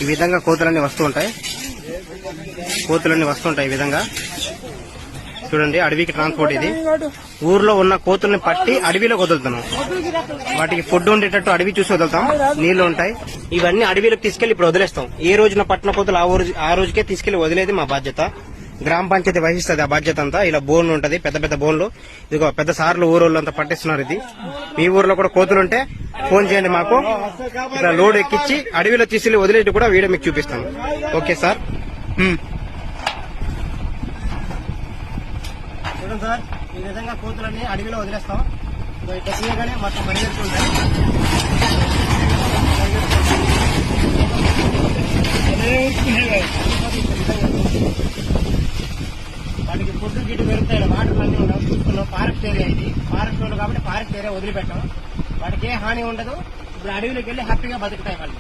ఈ విధంగా కోతులన్నీ వస్తుంటాయి ఈ విధంగా చూడండి. అడవికి ట్రాన్స్పోర్ట్ ఇది. ఊర్లో ఉన్న కోతుల్ని పట్టి అడవిలోకి వదులుతాం. వాటికి ఫుడ్ ఉండేటట్టు అడవి చూసి వదులుతాం. నీళ్లు ఉంటాయి. ఇవన్నీ అడవిలోకి తీసుకెళ్లి ఇప్పుడు వదిలేస్తాం. ఏ రోజున పట్టిన కోతులు ఆ రోజుకే తీసుకెళ్లి వదిలేది మా బాధ్యత. గ్రామ పంచాయతీ వహిస్తుంది ఆ బాధ్యత అంతా. ఇలా బోన్లు ఉంటది, పెద్ద పెద్ద బోన్లు. ఇదిగో పెద్ద సార్లు ఊరోళ్ళు అంతా పట్టిస్తున్నారు. ఇది మీ ఊర్లో కూడా కోతులుంటే ఫోన్ చేయండి మాకు. ఇలా లోడ్ ఎక్కించి అడవిలో తీసుకెళ్లి వదిలేది కూడా వీడియో మీకు చూపిస్తాను. Okay sir. చూడండి సార్, ఈ విధంగా కోతులన్నీ అడవిలో వదిలేస్తాం. టెక్నిక్గానే మొత్తం పరిగెత్తుంటాయి. వాటికి ఫుడ్ గిడ్డు పెరుగుతాయి. వాటర్ అన్నీ ఉండవు. చూసుకున్నాం, ఫారెస్ట్ ఏరియా ఇది. ఫారెస్ట్ రోడ్డు కాబట్టి ఫారెస్ట్ ఏరియా వదిలిపెట్టాం. వాటికి ఏ హాని ఉండదు. ఇప్పుడు అడవిలోకి వెళ్లి హ్యాపీగా బతుకుతాయి వాళ్ళు.